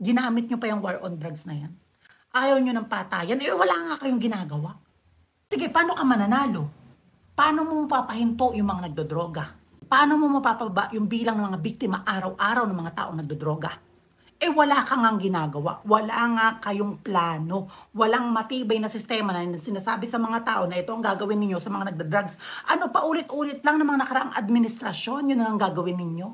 Ginamit nyo pa yung war on drugs na yan. Ayaw nyo ng patayan, wala nga kayong ginagawa. Sige, paano ka mananalo? Paano mo mapapahinto yung mga nagdodroga? Paano mo mapapaba yung bilang ng mga biktima araw-araw ng mga taong nagdodroga? Wala ka ngang ginagawa. Wala nga kayong plano. Walang matibay na sistema na sinasabi sa mga tao na ito ang gagawin ninyo sa mga nagdodrugs. Paulit-ulit lang ng mga nakaraang administrasyon, yun ang gagawin ninyo.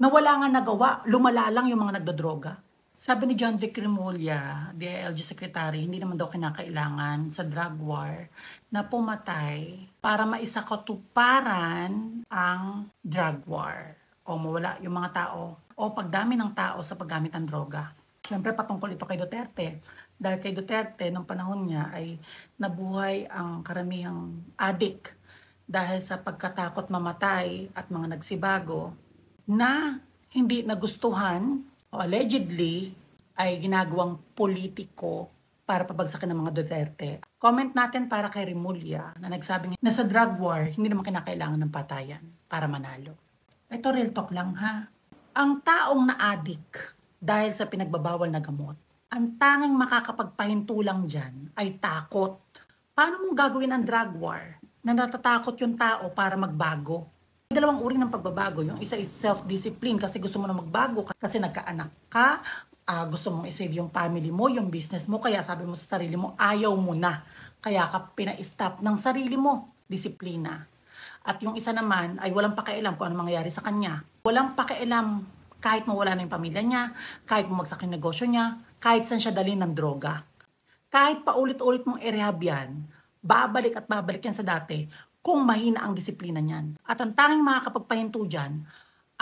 Na wala nga nagawa, lumala lang yung mga nagdodroga. Sabi ni John Vic Remulla, DILG Secretary, hindi naman daw kinakailangan sa drug war na pumatay para maisakatuparan ang drug war o mawala yung mga tao o pagdami ng tao sa paggamit ng droga. Siyempre patungkol ito kay Duterte. Dahil kay Duterte, nung panahon niya ay nabuhay ang karamihang adik dahil sa pagkatakot mamatay at mga nagsibago na hindi nagustuhan o allegedly ay ginagawang politiko para pabagsakin ng mga Duterte. Comment natin para kay Remulla na nagsabing na sa drug war, hindi naman kinakailangan ng patayan para manalo. Ito real talk lang ha. Ang taong na-addict dahil sa pinagbabawal na gamot, ang tanging makakapagpahinto lang dyan ay takot. Paano mong gagawin ang drug war na natatakot yung tao para magbago? Dalawang uri ng pagbabago. Yung isa is self-discipline kasi gusto mo na magbago kasi nagkaanak ka, gusto mong i-save yung family mo, yung business mo, kaya sabi mo sa sarili mo, ayaw mo na. Kaya ka pina-stop ng sarili mo, disiplina. At yung isa naman ay walang pakialam kung ano mangyayari sa kanya. Walang pakialam kahit mawala na yung pamilya niya, kahit bumagsak yung negosyo niya, kahit saan siya dalhin ng droga. Kahit paulit-ulit mong i-rehab yan, babalik at babalik yan sa dati kung mahina ang disiplina niyan. At ang tanging makakapagpahinto dyan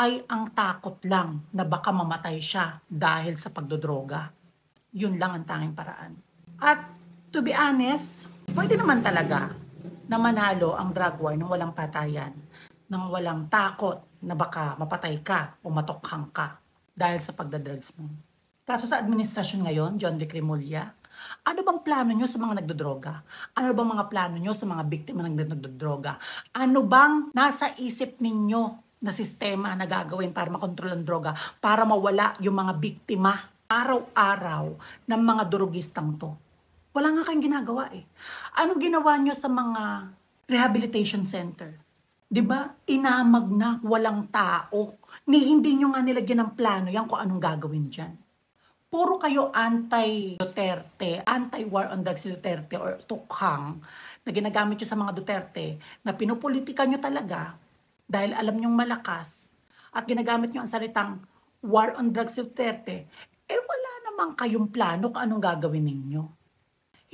ay ang takot lang na baka mamatay siya dahil sa pagdodroga. Yun lang ang tanging paraan. At to be honest, pwede naman talaga na manalo ang drug war nang walang patayan, nang walang takot na baka mapatay ka o matokhang ka dahil sa pagdadrugs mo. Kaso sa administrasyon ngayon, John Vic Remulla, ano bang plano nyo sa mga nagdodroga? Ano bang mga plano nyo sa mga biktima ng nagdodroga? Ano bang nasa isip ninyo na sistema na gagawin para makontrol ang droga, para mawala yung mga biktima araw-araw ng mga durugistang to? Wala nga kayong ginagawa eh. Ano ginawa nyo sa mga rehabilitation center? Diba? Inamag na, walang tao. Hindi nyo nga nilagyan ng plano yan kung anong gagawin dyan. Puro kayo anti-Duterte, anti-war on drugs si Duterte or tukhang na ginagamit nyo sa mga Duterte na pinupolitika nyo talaga dahil alam nyong malakas at ginagamit nyo ang salitang war on drugs si Duterte, wala namang kayong plano kung anong gagawin ninyo.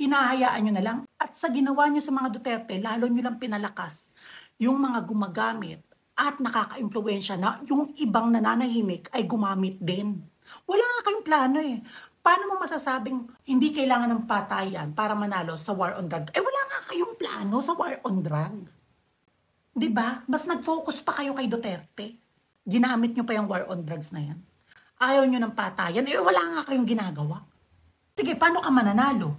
Hinahayaan nyo na lang at sa ginawa nyo sa mga Duterte, lalo nyo lang pinalakas yung mga gumagamit at nakaka-impluwensya na yung ibang nananahimik ay gumamit din. Wala nga kayong plano eh. Paano mo masasabing hindi kailangan ng patayan para manalo sa war on drug? Wala nga kayong plano sa war on drug. Diba? Mas nag-focus pa kayo kay Duterte. Ginamit nyo pa yung war on drugs na yan. Ayaw nyo ng patayan. Wala nga kayong ginagawa. Sige, paano ka mananalo?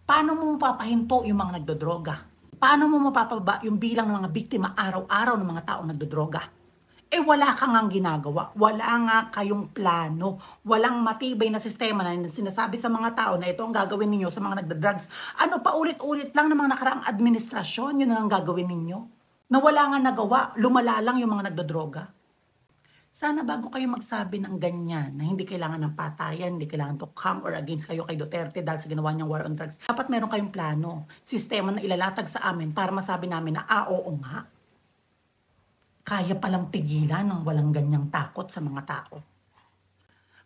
Paano mo mapapahinto yung mga nagdodroga? Paano mo mapapaba yung bilang ng mga biktima araw-araw ng mga taong nagdodroga? Wala ka ngang ginagawa. Wala nga kayong plano. Walang matibay na sistema na sinasabi sa mga tao na ito ang gagawin ninyo sa mga nagdodrugs. Paulit-ulit lang ng mga nakaraang administrasyon, yun ang gagawin ninyo. Na wala nga nagawa, lumala lang yung mga nagdodroga. Sana bago kayo magsabi ng ganyan na hindi kailangan ng patayan, hindi kailangan to come or against kayo kay Duterte dahil sa ginawa niyang war on drugs, dapat meron kayong plano, sistema na ilalatag sa amin para masabi namin na oo nga. Kaya palang pigilan ng walang ganyang takot sa mga tao.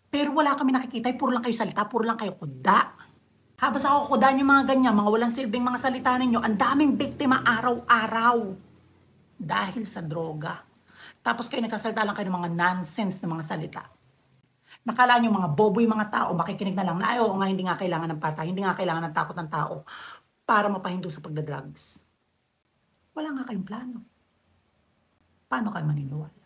Pero wala kami nakikita, puro lang kayo salita, puro lang kayo kuda. Habang sa kukudan yung mga ganyan, mga walang silbing mga salita ninyo, ang daming biktima araw-araw. Dahil sa droga. Tapos kayo nagsasalita lang kayo ng mga nonsense na mga salita. Nakala nyo mga bobo yung mga tao, makikinig na lang na ayaw nga hindi nga kailangan ng patay, hindi nga kailangan ng takot ng tao para mapahinto sa pagdadrugs. Wala nga kayong plano. Paano kayo maniniwala?